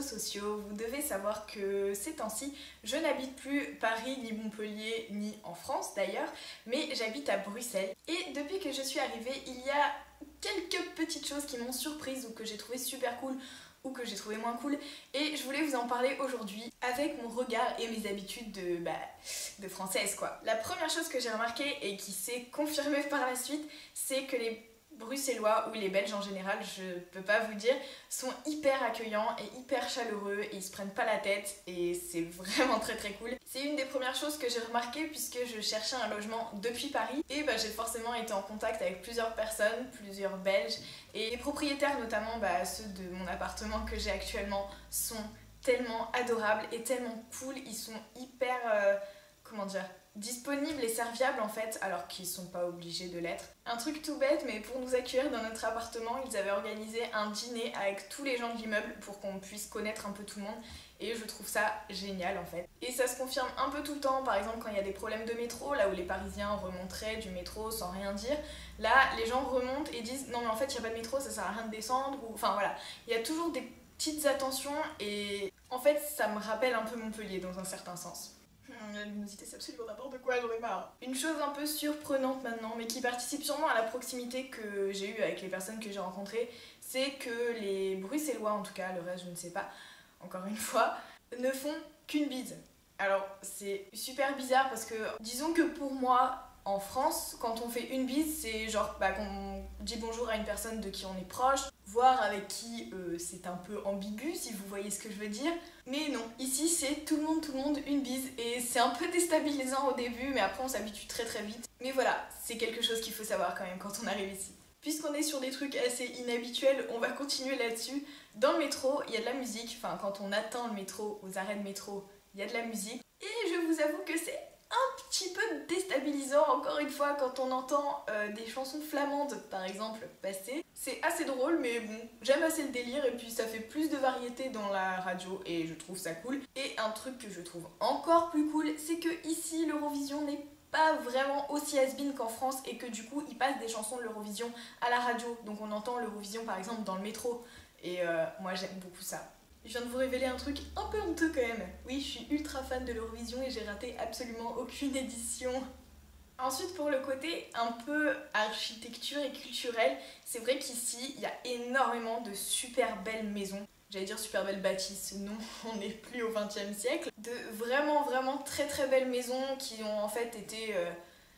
sociaux, vous devez savoir que ces temps-ci, je n'habite plus Paris, ni Montpellier, ni en France d'ailleurs, mais j'habite à Bruxelles. Et depuis que je suis arrivée, il y a quelques petites choses qui m'ont surprise ou que j'ai trouvé super cool ou que j'ai trouvé moins cool, et je voulais vous en parler aujourd'hui avec mon regard et mes habitudes de française quoi. La première chose que j'ai remarqué et qui s'est confirmée par la suite, c'est que les Bruxellois ou les Belges en général, je peux pas vous dire, sont hyper accueillants et hyper chaleureux et ils se prennent pas la tête et c'est vraiment très très cool. C'est une des premières choses que j'ai remarqué puisque je cherchais un logement depuis Paris et j'ai forcément été en contact avec plusieurs personnes, plusieurs Belges, et les propriétaires notamment, ceux de mon appartement que j'ai actuellement, sont tellement adorables et tellement cool. Ils sont hyper, disponibles et serviables en fait, alors qu'ils sont pas obligés de l'être. Un truc tout bête, mais pour nous accueillir dans notre appartement, ils avaient organisé un dîner avec tous les gens de l'immeuble pour qu'on puisse connaître un peu tout le monde, et je trouve ça génial en fait. Et ça se confirme un peu tout le temps, par exemple quand il y a des problèmes de métro, là où les Parisiens remonteraient du métro sans rien dire, là les gens remontent et disent non mais en fait il n'y a pas de métro, ça sert à rien de descendre, ou enfin voilà, il y a toujours des petites attentions et en fait ça me rappelle un peu Montpellier dans un certain sens. La luminosité c'est absolument n'importe quoi, j'en ai marre. Une chose un peu surprenante maintenant, mais qui participe sûrement à la proximité que j'ai eue avec les personnes que j'ai rencontrées, c'est que les Bruxellois, en tout cas, le reste je ne sais pas, encore une fois, ne font qu'une bise. Alors c'est super bizarre parce que disons que pour moi, en France, quand on fait une bise, c'est genre qu'on dit bonjour à une personne de qui on est proche, voire avec qui c'est un peu ambigu si vous voyez ce que je veux dire. Mais non, ici c'est tout le monde une bise et c'est un peu déstabilisant au début mais après on s'habitue très très vite. Mais voilà, c'est quelque chose qu'il faut savoir quand même quand on arrive ici. Puisqu'on est sur des trucs assez inhabituels, on va continuer là-dessus. Dans le métro, il y a de la musique, enfin quand on attend le métro, aux arrêts de métro, il y a de la musique. Et je vous avoue que c'est un petit peu déstabilisant encore une fois quand on entend des chansons flamandes par exemple passer. C'est assez drôle mais bon, j'aime assez le délire et puis ça fait plus de variété dans la radio et je trouve ça cool. Et un truc que je trouve encore plus cool, c'est que ici l'Eurovision n'est pas vraiment aussi has-been qu'en France et que du coup ils passent des chansons de l'Eurovision à la radio. Donc on entend l'Eurovision par exemple dans le métro et moi j'aime beaucoup ça. Je viens de vous révéler un truc un peu honteux quand même. Oui, je suis ultra fan de l'Eurovision et j'ai raté absolument aucune édition. Ensuite, pour le côté un peu architecture et culturel, c'est vrai qu'ici, il y a énormément de super belles maisons. J'allais dire super belles bâtisses, non, on n'est plus au XXe siècle. De vraiment très très belles maisons qui ont en fait été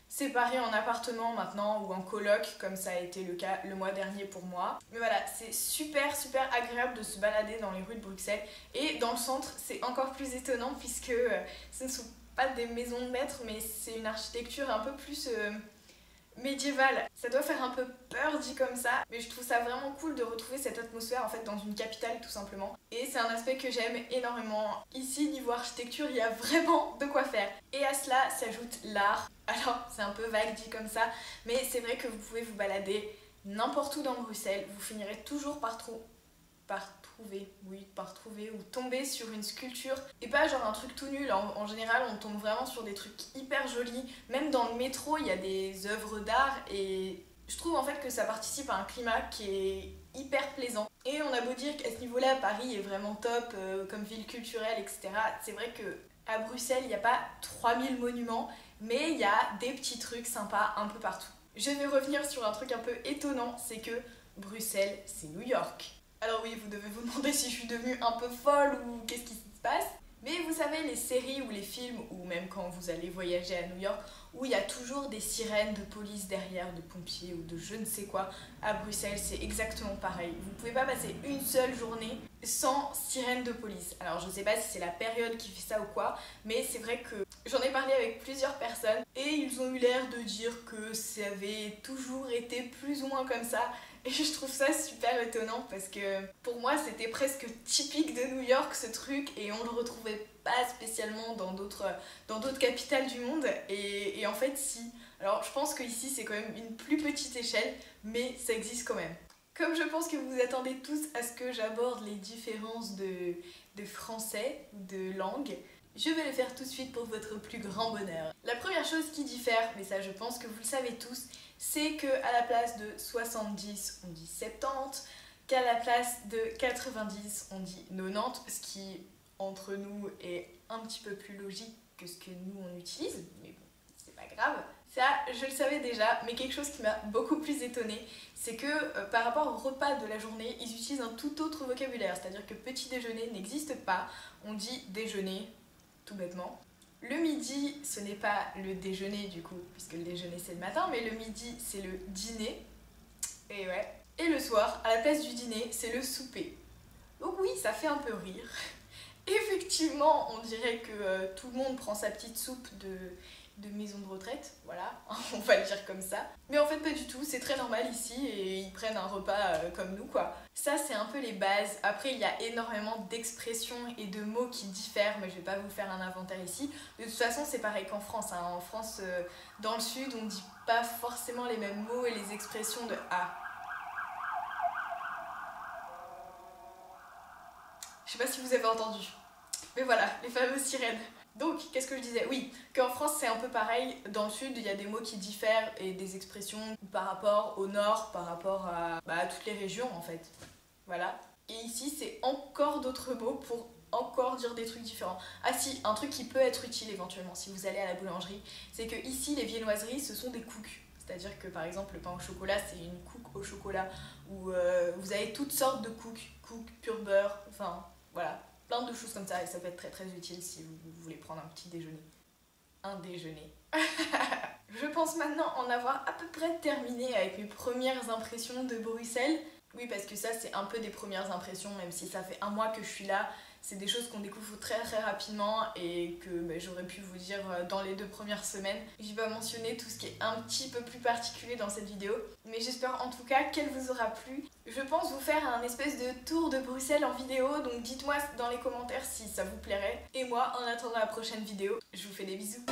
séparés en appartements maintenant ou en coloc comme ça a été le cas le mois dernier pour moi. Mais voilà, c'est super agréable de se balader dans les rues de Bruxelles et dans le centre c'est encore plus étonnant puisque ce ne sont pas des maisons de maître mais c'est une architecture un peu plus médiévale. Ça doit faire un peu peur dit comme ça, mais je trouve ça vraiment cool de retrouver cette atmosphère en fait dans une capitale tout simplement. Et c'est un aspect que j'aime énormément. Ici, niveau architecture, il y a vraiment de quoi faire. Et à cela s'ajoute l'art. Alors, c'est un peu vague dit comme ça, mais c'est vrai que vous pouvez vous balader n'importe où dans Bruxelles, vous finirez toujours par trouver ou tomber sur une sculpture et pas genre un truc tout nul. En général on tombe vraiment sur des trucs hyper jolis, même dans le métro il y a des œuvres d'art et je trouve en fait que ça participe à un climat qui est hyper plaisant. Et on a beau dire qu'à ce niveau là Paris est vraiment top comme ville culturelle etc, c'est vrai que à Bruxelles il n'y a pas 3000 monuments mais il y a des petits trucs sympas un peu partout. Je vais revenir sur un truc un peu étonnant, c'est que Bruxelles c'est New York. Alors oui, vous devez vous demander si je suis devenue un peu folle ou qu'est-ce qui se passe. Mais vous savez, les séries ou les films, ou même quand vous allez voyager à New York, où il y a toujours des sirènes de police derrière, de pompiers ou de je ne sais quoi, à Bruxelles, c'est exactement pareil. Vous pouvez pas passer une seule journée sans sirène de police. Alors je sais pas si c'est la période qui fait ça ou quoi, mais c'est vrai que j'en ai parlé avec plusieurs personnes et ils ont eu l'air de dire que ça avait toujours été plus ou moins comme ça. Et je trouve ça super étonnant parce que pour moi c'était presque typique de New York ce truc et on le retrouvait pas spécialement dans d'autres capitales du monde et en fait si. Alors je pense qu'ici c'est quand même une plus petite échelle mais ça existe quand même. Comme je pense que vous attendez tous à ce que j'aborde les différences de français, de langue, je vais le faire tout de suite pour votre plus grand bonheur. La première chose qui diffère, mais ça je pense que vous le savez tous, c'est qu'à la place de 70, on dit 70, qu'à la place de 90, on dit 90, ce qui, entre nous, est un petit peu plus logique que ce que nous on utilise, mais bon, c'est pas grave. Ça, je le savais déjà, mais quelque chose qui m'a beaucoup plus étonnée, c'est que par rapport au repas de la journée, ils utilisent un tout autre vocabulaire, c'est-à-dire que petit déjeuner n'existe pas, on dit déjeuner, tout bêtement. Le midi, ce n'est pas le déjeuner du coup, puisque le déjeuner c'est le matin, mais le midi c'est le dîner, et ouais. Et le soir, à la place du dîner, c'est le souper. Donc oui, ça fait un peu rire. Effectivement, on dirait que tout le monde prend sa petite soupe de maison de retraite, voilà, on va le dire comme ça. Mais en fait pas du tout, c'est très normal ici et ils prennent un repas comme nous quoi. Ça c'est un peu les bases. Après il y a énormément d'expressions et de mots qui diffèrent, mais je vais pas vous faire un inventaire ici. De toute façon c'est pareil qu'en France, hein. En France, dans le sud, on dit pas forcément les mêmes mots et les expressions de ah. Je sais pas si vous avez entendu. Mais voilà, les fameuses sirènes. Donc, qu'est-ce que je disais? Oui, qu'en France c'est un peu pareil. Dans le sud, il y a des mots qui diffèrent et des expressions par rapport au nord, par rapport à toutes les régions en fait. Voilà. Et ici, c'est encore d'autres mots pour encore dire des trucs différents. Ah si, un truc qui peut être utile éventuellement si vous allez à la boulangerie, c'est que ici, les viennoiseries, ce sont des cooks. C'est-à-dire que par exemple, le pain au chocolat, c'est une cook au chocolat. Ou vous avez toutes sortes de cooks. Cook, pur beurre, enfin voilà. Plein de choses comme ça et ça peut être très très utile si vous voulez prendre un petit déjeuner. Un déjeuner. Je pense maintenant en avoir à peu près terminé avec mes premières impressions de Bruxelles. Oui, parce que ça c'est un peu des premières impressions, même si ça fait un mois que je suis là. C'est des choses qu'on découvre très très rapidement et que j'aurais pu vous dire dans les 2 premières semaines. J'ai pas mentionné tout ce qui est un petit peu plus particulier dans cette vidéo, mais j'espère en tout cas qu'elle vous aura plu. Je pense vous faire un espèce de tour de Bruxelles en vidéo, donc dites-moi dans les commentaires si ça vous plairait. Et moi, en attendant la prochaine vidéo, je vous fais des bisous.